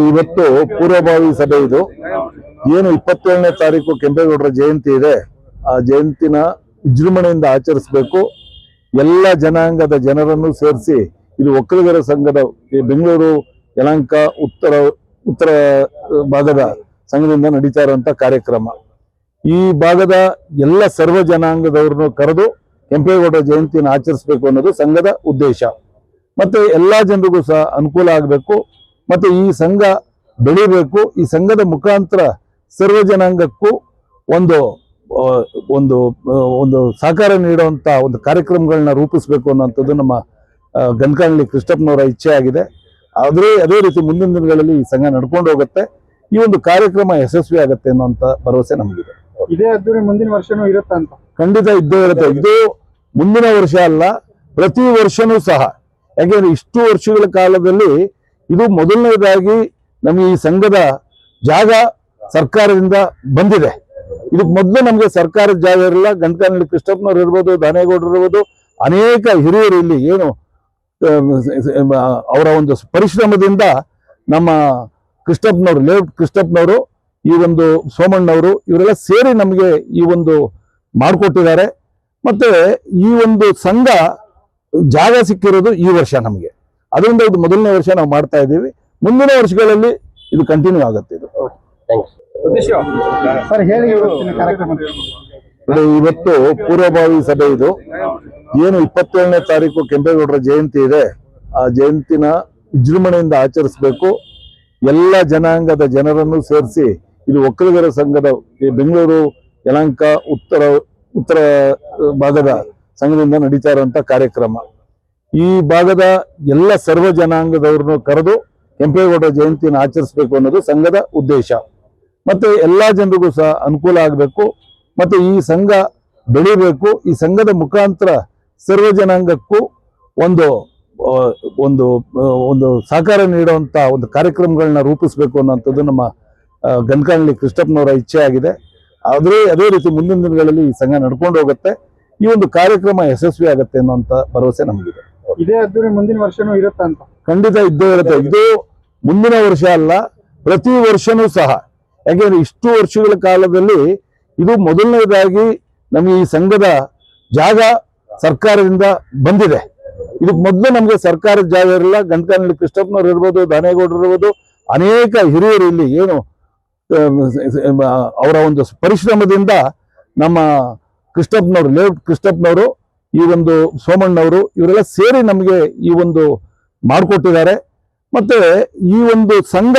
ಇವತ್ತು ಪೂರ್ವಭಾವಿ ಸಭೆ ಇದು ಏನು 27ನೇ ತಾರೀಕು ಕೆಂಪೇಗೌಡರ ಜಯಂತಿ ಇದೆ. ಆ ಜಯಂತಿನ ವಿಜೃಂಭಣೆಯಿಂದ ಆಚರಿಸಬೇಕು. ಎಲ್ಲ ಜನಾಂಗದ ಜನರನ್ನು ಸೇರಿಸಿ ಇದು ಒಕ್ಕಲಿಗರ ಸಂಘದ ಬೆಂಗಳೂರು ಯಲಹಂಕ ಉತ್ತರ ಭಾಗದ ಸಂಘದಿಂದ ನಡೀತಾ ಇರುವಂತ ಕಾರ್ಯಕ್ರಮ. ಈ ಭಾಗದ ಎಲ್ಲ ಸರ್ವ ಜನಾಂಗದವರನ್ನು ಕರೆದು ಕೆಂಪೇಗೌಡರ ಜಯಂತಿಯನ್ನು ಆಚರಿಸಬೇಕು ಅನ್ನೋದು ಸಂಘದ ಉದ್ದೇಶ. ಮತ್ತೆ ಎಲ್ಲಾ ಜನರಿಗೂ ಸಹ ಅನುಕೂಲ ಆಗಬೇಕು. ಮತ್ತೆ ಈ ಸಂಘ ಬೆಳಿಬೇಕು. ಈ ಸಂಘದ ಮುಖಾಂತರ ಸರ್ವ ಜನಾಂಗಕ್ಕೂ ಒಂದು ಒಂದು ಒಂದು ಸಹಕಾರ ನೀಡುವಂತ ಒಂದು ಕಾರ್ಯಕ್ರಮಗಳನ್ನ ರೂಪಿಸಬೇಕು ಅನ್ನೋಂಥದ್ದು ನಮ್ಮ ಗನ್ಕಾನಹಳ್ಳಿ ಕೃಷ್ಣಪ್ಪನವರ ಇಚ್ಛೆ ಆಗಿದೆ. ಅದೇ ರೀತಿ ಮುಂದಿನ ದಿನಗಳಲ್ಲಿ ಈ ಸಂಘ ನಡ್ಕೊಂಡು ಹೋಗುತ್ತೆ. ಈ ಒಂದು ಕಾರ್ಯಕ್ರಮ ಯಶಸ್ವಿ ಆಗುತ್ತೆ ಅನ್ನುವಂತ ಭರವಸೆ ನಮಗಿದೆ. ಇದೇ ಅದ್ದೂರಿ ಮುಂದಿನ ವರ್ಷನೂ ಇರುತ್ತೆ ಅಂತ? ಖಂಡಿತ ಇದ್ದೇ ಇರುತ್ತೆ. ಇದು ಮುಂದಿನ ವರ್ಷ ಅಲ್ಲ, ಪ್ರತಿ ವರ್ಷನೂ ಸಹ. ಯಾಕೆಂದ್ರೆ ಇಷ್ಟು ವರ್ಷಗಳ ಕಾಲದಲ್ಲಿ ಇದು ಮೊದಲನೇದಾಗಿ ನಮಗೆ ಈ ಸಂಘದ ಜಾಗ ಸರ್ಕಾರದಿಂದ ಬಂದಿದೆ. ಇದಕ್ಕೆ ಮೊದಲು ನಮಗೆ ಸರ್ಕಾರದ ಜಾಗ ಇರಲಿಲ್ಲ. ಗನ್ಕಾನಹಳ್ಳಿ ಕೃಷ್ಣಪ್ಪನವ್ರು ಇರ್ಬೋದು, ದಾನೇಗೌಡರು ಇರ್ಬೋದು, ಅನೇಕ ಹಿರಿಯರು ಇಲ್ಲಿ ಏನು ಅವರ ಒಂದು ಪರಿಶ್ರಮದಿಂದ ನಮ್ಮ ಕೃಷ್ಣಪ್ಪನವರು, ಲೇಔಟ್ ಕೃಷ್ಣಪ್ಪನವರು, ಈ ಒಂದು ಸೋಮಣ್ಣವರು, ಇವರೆಲ್ಲ ಸೇರಿ ನಮಗೆ ಈ ಒಂದು ಮಾಡಿಕೊಟ್ಟಿದ್ದಾರೆ. ಮತ್ತೆ ಈ ಒಂದು ಸಂಘ ಜಾಗ ಸಿಕ್ಕಿರೋದು ಈ ವರ್ಷ ನಮಗೆ. ಅದರಿಂದ ಇದು ಮೊದಲನೇ ವರ್ಷ ನಾವು ಮಾಡ್ತಾ ಇದ್ದೀವಿ. ಮುಂದಿನ ವರ್ಷಗಳಲ್ಲಿ ಇದು ಕಂಟಿನ್ಯೂ ಆಗುತ್ತೆ. ಇದು ಸರ್ ಹೇಳಿ ಕಾರ್ಯಕ್ರಮ. ಇವತ್ತು ಪೂರ್ವಭಾವಿ ಸಭೆ ಇದು ಏನು 27ನೇ ತಾರೀಕು ಕೆಂಪೇಗೌಡರ ಜಯಂತಿ ಇದೆ. ಆ ಜಯಂತಿನ ವಿಜೃಂಭಣೆಯಿಂದ ಆಚರಿಸಬೇಕು. ಎಲ್ಲ ಜನಾಂಗದ ಜನರನ್ನು ಸೇರಿಸಿ ಇದು ಒಕ್ಕಲಿಗರ ಸಂಘದ ಬೆಂಗಳೂರು ಯಲಹಂಕ ಉತ್ತರ ಭಾಗದ ಸಂಘದಿಂದ ನಡೀತಾ ಇರುವಂತ ಕಾರ್ಯಕ್ರಮ. ಈ ಭಾಗದ ಎಲ್ಲ ಸರ್ವ ಜನಾಂಗದವರನ್ನು ಕರೆದು ಕೆಂಪೇಗೌಡರ ಜಯಂತಿಯನ್ನು ಆಚರಿಸಬೇಕು ಅನ್ನೋದು ಸಂಘದ ಉದ್ದೇಶ. ಮತ್ತೆ ಎಲ್ಲಾ ಜನರಿಗೂ ಸಹ ಅನುಕೂಲ ಆಗಬೇಕು. ಮತ್ತೆ ಈ ಸಂಘ ಬೆಳಿಬೇಕು. ಈ ಸಂಘದ ಮುಖಾಂತರ ಸರ್ವ ಜನಾಂಗಕ್ಕೂ ಒಂದು ಒಂದು ಒಂದು ಸಹಕಾರ ನೀಡುವಂತ ಒಂದು ಕಾರ್ಯಕ್ರಮಗಳನ್ನ ರೂಪಿಸಬೇಕು ಅನ್ನೋಂಥದ್ದು ನಮ್ಮ ಗನ್ಕಾನಹಳ್ಳಿ ಕೃಷ್ಣಪ್ಪನವರ ಇಚ್ಛೆ ಆಗಿದೆ. ಅದೇ ರೀತಿ ಮುಂದಿನ ದಿನಗಳಲ್ಲಿ ಈ ಸಂಘ ನಡ್ಕೊಂಡು ಹೋಗುತ್ತೆ. ಈ ಒಂದು ಕಾರ್ಯಕ್ರಮ ಯಶಸ್ವಿ ಆಗುತ್ತೆ ಅನ್ನುವಂತ ಭರವಸೆ ನಮಗಿದೆ. ಇದೇ ಅದ್ದೂರಿ ಮುಂದಿನ ವರ್ಷನೂ ಇರುತ್ತೆ ಅಂತ? ಖಂಡಿತ ಇದ್ದೇ ಇರುತ್ತೆ. ಇದು ಮುಂದಿನ ವರ್ಷ ಅಲ್ಲ, ಪ್ರತಿ ವರ್ಷನೂ ಸಹ. ಯಾಕೆಂದ್ರೆ ಇಷ್ಟು ವರ್ಷಗಳ ಕಾಲದಲ್ಲಿ ಇದು ಮೊದಲನೇದಾಗಿ ನಮಗೆ ಈ ಸಂಘದ ಜಾಗ ಸರ್ಕಾರದಿಂದ ಬಂದಿದೆ. ಇದಕ್ಕೆ ಮೊದಲು ನಮಗೆ ಸರ್ಕಾರದ ಜಾಗ ಇರಲಿಲ್ಲ. ಗನ್ಕಾನಹಳ್ಳಿ ಕೃಷ್ಣಪ್ಪನವ್ರು ಇರ್ಬೋದು, ದಾನೇಗೌಡರು ಇರ್ಬೋದು, ಅನೇಕ ಹಿರಿಯರು ಇಲ್ಲಿ ಏನು ಅವರ ಒಂದು ಪರಿಶ್ರಮದಿಂದ ನಮ್ಮ ಕೃಷ್ಣಪ್ಪನವರು, ಲೇಔಟ್ ಕೃಷ್ಣಪ್ಪನವರು, ಈ ಒಂದು ಸೋಮಣ್ಣವರು, ಇವರೆಲ್ಲ ಸೇರಿ ನಮಗೆ ಈ ಒಂದು ಮಾಡಿಕೊಟ್ಟಿದ್ದಾರೆ. ಮತ್ತೆ ಈ ಒಂದು ಸಂಘ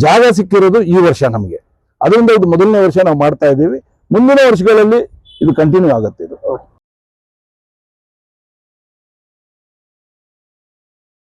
ಜಾಗ ಸಿಕ್ಕಿರೋದು ಈ ವರ್ಷ ನಮಗೆ. ಅದರಿಂದ ಇದು ಮೊದಲನೇ ವರ್ಷ ನಾವು ಮಾಡ್ತಾ ಇದ್ದೀವಿ. ಮುಂದಿನ ವರ್ಷಗಳಲ್ಲಿ ಇದು ಕಂಟಿನ್ಯೂ ಆಗುತ್ತೆ. ಇದು